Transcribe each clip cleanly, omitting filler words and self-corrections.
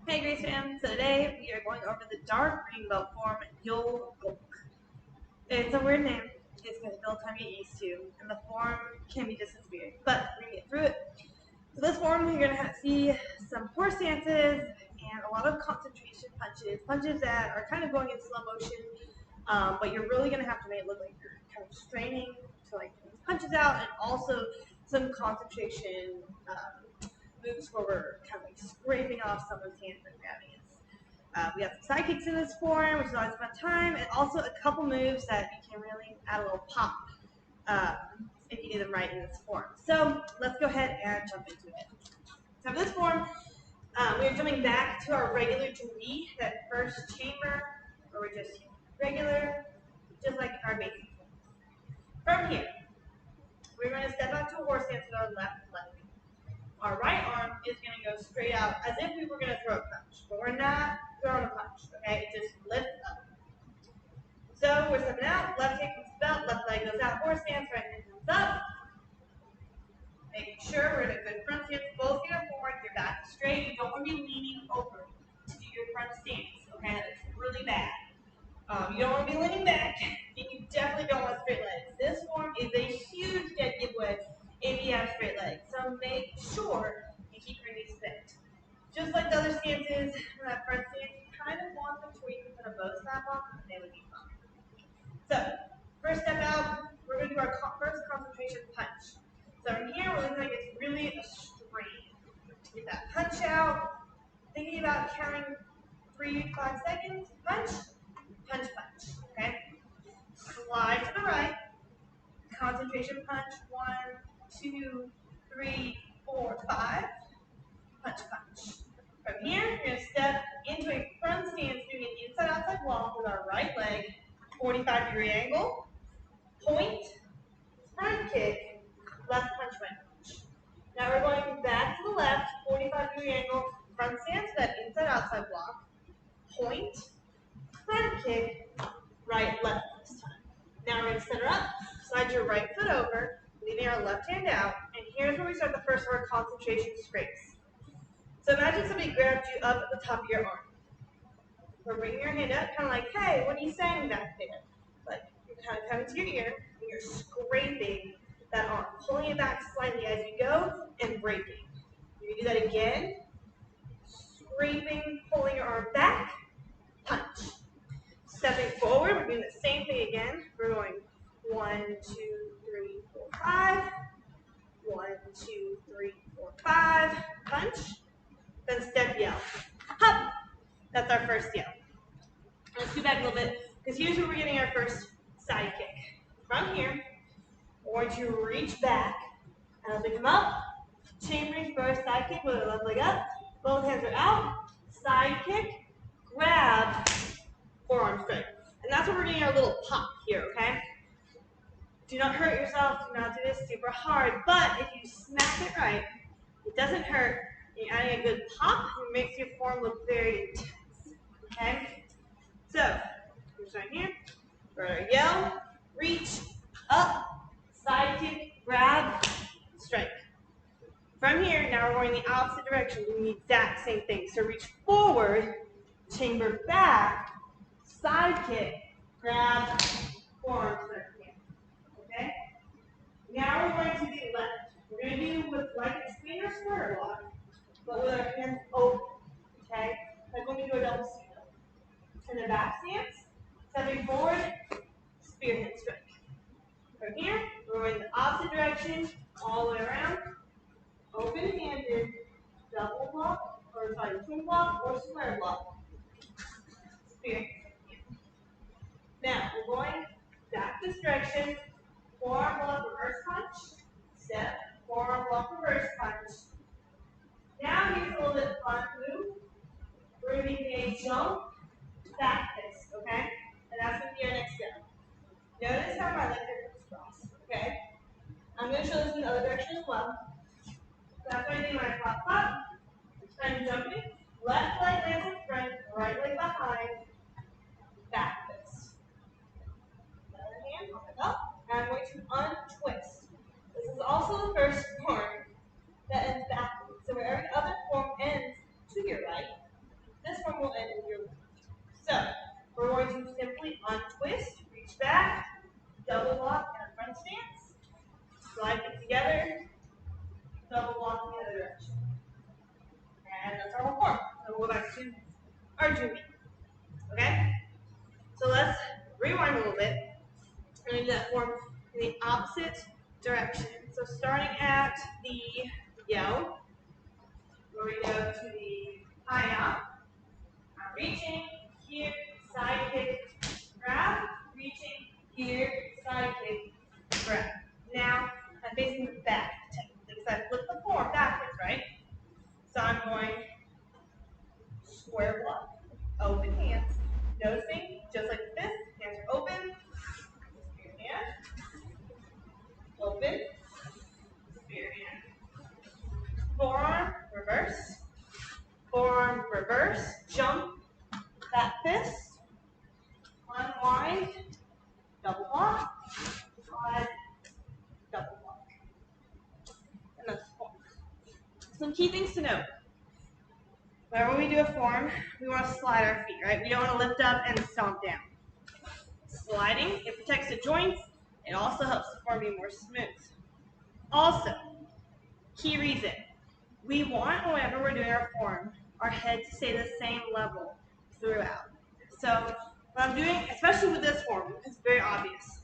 Hey Grace fam, so today we are going over the dark green belt form Yul-Gohk. It's a weird name, it's going to build time to get used to, and the form can be just as weird, but we're going to get through it. So this form you're going to see some horse stances and a lot of concentration punches that are kind of going in slow motion, but you're really going to have to make it look like you're kind of straining to like get these punches out, and also some concentration moves where we're kind of like scraping off someone's hands and grabbing it. We have some side kicks in this form, which is always a fun time, and also a couple moves that you can really add a little pop if you do them right in this form. So let's go ahead and jump into it. So for this form, we're jumping back to our regular 2D, that first chamber, where we're just regular, just like our basic. From here, we're going to step out to a horse stance with our left leg. Our right arm is going to go straight out as if we were going to throw a punch, but we're not throwing a punch, okay? It just lifts up. So we're stepping out, left hand comes out, left leg goes out, horse stance, right hand comes up. Making sure we're in a good front stance, both feet are forward, your back is straight. You don't want to be leaning over to do your front stance, okay? That's really bad. You don't want to be leaning back, and you definitely don't want straight legs. This form is a huge dead giveaway if you have straight legs. So make sure you keep your knees bent. Just like the other stances, that front stance, you kind of want them to where you can put a bow snap on, and they would be fine. So, first step out, we're going to do our first concentration punch. So from here, we're looking like it's really a strain. Get that punch out, thinking about counting 3 to 5 seconds, punch, punch, punch, okay? Slide to the right, concentration punch, 1, 2, 3, 4, 5, punch, punch. From here, you're going to step into a front stance, doing an inside-outside walk with our right leg, 45-degree angle, point, front kick, left punch, right punch. Now we're going back to the left, 45-degree angle, front stance, that inside-outside walk, point, front kick, right, left this time. Now we're going to center up, slide your right foot over, leaving our left hand out, and here's where we start the first of our concentration scrapes. So imagine somebody grabbed you up at the top of your arm. We're bringing your hand up, kind of like, hey, what are you saying back there? Like, you're kind of coming to your ear, and you're scraping that arm, pulling it back slightly as you go, and breaking. You can do that again, scraping, pulling your arm back, punch. Stepping forward, we're doing the same thing again. We're going 1, 2, 3, 4, 5. 1, 2, 3, 4, 5. Punch. Then step yell. Hop. That's our first yell. Let's do back a little bit, because here's where we're getting our first side kick. From here, we're going to reach back, and as we come up, chambering for our side kick with our left leg up. Both hands are out. Side kick, grab, forearm straight. And that's where we're getting our little pop here, okay? Do not hurt yourself. Do not do this super hard. But if you smack it right, it doesn't hurt. You're adding a good pop. It makes your form look very intense, okay? So, here's right here. We're going to yell, reach, up, side kick, grab, strike. From here, now we're going the opposite direction, doing the exact same thing. So reach forward, chamber back, side kick, grab, forearm strike again. Okay? Now we're going to do left. We're going to do with like a spinner square block, but with our hands open. Okay? Like when we do a double pseudo. In the back stance, stepping forward, spearhead strike. From here, we're going the opposite direction, all the way around. Open-handed, double block, or sorry, twin block or square block. Spear. Now, we're going back this direction, forearm block, reverse punch, step, forearm block, reverse punch. Now, here's a little bit of fun move. We're going to be doing a jump, back fist, okay? And that's going to be our next step. Notice how my legs are crossed, okay? I'm going to show this in the other direction as well. That's why I do my pop pop. I'm jumping. Left leg lands in front, right leg behind. Back fist. Other hand, hold it up. And I'm going to untwist. This is also the first form that ends backwards. So wherever the other form ends to your right, we'll go back to our Jumi. Okay? So let's rewind a little bit and do that form in the opposite direction. So starting at the yo, where we go to the hiya, I'm reaching here, side kick, grab, reaching here, side kick, grab. Now I'm facing the back technically because I flipped the form backwards, right? So I'm going square block, open hands. Noticing, just like this, hands are open, spear hand, open, spear hand. Forearm, reverse, jump, that fist, unwind, double block, slide, double block. And that's form. Some key things to note. Whenever we do a form, we want to slide our feet, right? We don't want to lift up and stomp down. Sliding, it protects the joints. It also helps the form be more smooth. Also, key reason, we want, whenever we're doing our form, our head to stay the same level throughout. So what I'm doing, especially with this form, it's very obvious.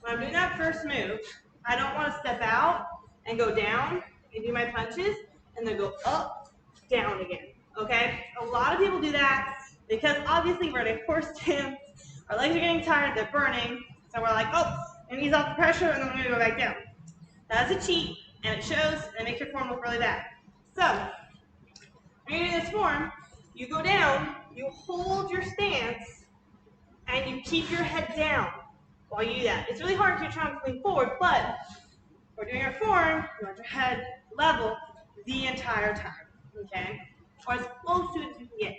When I'm doing that first move, I don't want to step out and go down and do my punches and then go up, down again, okay? A lot of people do that because obviously we're in a core stance, our legs are getting tired, they're burning, so we're like, oh, I'm gonna ease off the pressure and then I'm gonna go back down. That's a cheat, and it shows, and it makes your form look really bad. So, when you're doing this form, you go down, you hold your stance, and you keep your head down while you do that. It's really hard if you're trying to lean forward, but we're doing our form, you want your head level the entire time, okay? Or as close to it as you can get.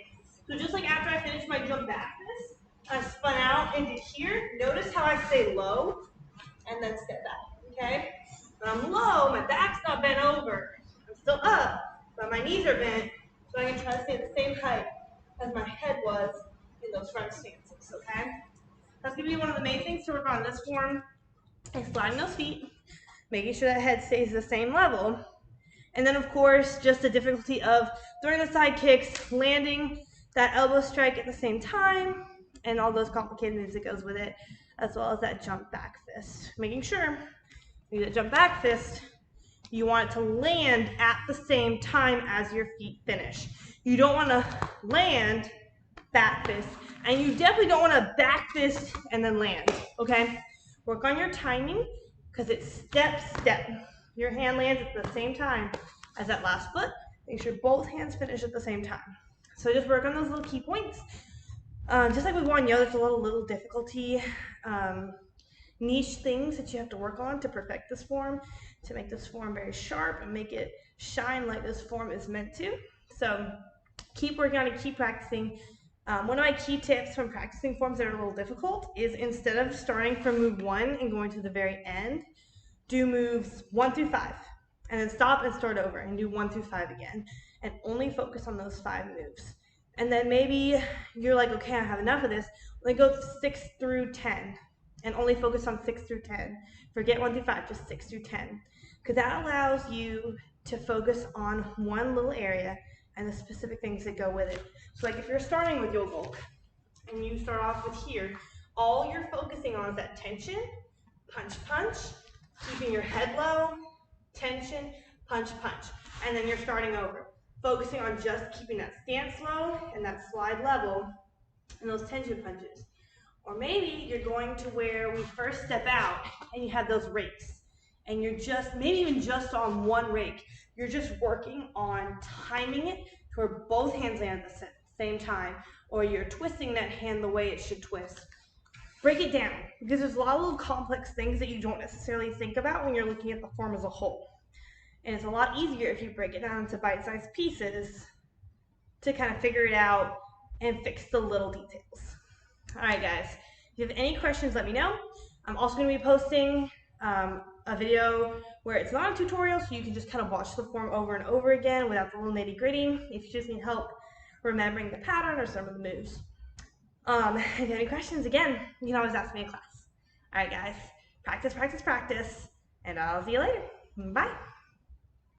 So just like after I finished my jump back this, I spun out into here. Notice how I stay low and then step back, okay? When I'm low, my back's not bent over. I'm still up, but my knees are bent, so I can try to stay at the same height as my head was in those front stances, okay? That's going to be one of the main things to work on in this form, is sliding those feet, making sure that head stays the same level. And then, of course, just the difficulty of throwing the side kicks, landing that elbow strike at the same time, and all those complicated moves that goes with it, as well as that jump back fist. Making sure when you do that jump back fist, you want it to land at the same time as your feet finish. You don't want to land back fist, and you definitely don't want to back fist and then land, okay? Work on your timing, because it's step, step. Your hand lands at the same time as that last foot. Make sure both hands finish at the same time. So just work on those little key points. Just like with one yo, there's a little difficulty, niche things that you have to work on to perfect this form, to make this form very sharp and make it shine like this form is meant to. So keep working on it, keep practicing. One of my key tips from practicing forms that are a little difficult is instead of starting from move 1 and going to the very end, do moves 1 through 5, and then stop and start over and do 1 through 5 again, and only focus on those 5 moves. And then maybe you're like, okay, I have enough of this. Let me go 6 through 10 and only focus on 6 through 10. Forget 1 through 5, just 6 through 10. Because that allows you to focus on one little area and the specific things that go with it. So like if you're starting with Yul-Gohk and you start off with here, all you're focusing on is that tension, punch, punch, keeping your head low, tension, punch, punch. And then you're starting over, focusing on just keeping that stance low and that slide level and those tension punches. Or maybe you're going to where we first step out and you have those rakes. And you're just, maybe even just on one rake, you're just working on timing it to where both hands land at the same time, or you're twisting that hand the way it should twist. Break it down, because there's a lot of little complex things that you don't necessarily think about when you're looking at the form as a whole. And it's a lot easier if you break it down into bite-sized pieces to kind of figure it out and fix the little details. All right, guys, if you have any questions, let me know. I'm also going to be posting a video where it's not a tutorial, so you can just kind of watch the form over and over again without the little nitty-gritty if you just need help remembering the pattern or some of the moves. If you have any questions, again, you can always ask me in class. All right, guys, practice, practice, practice, and I'll see you later. Bye.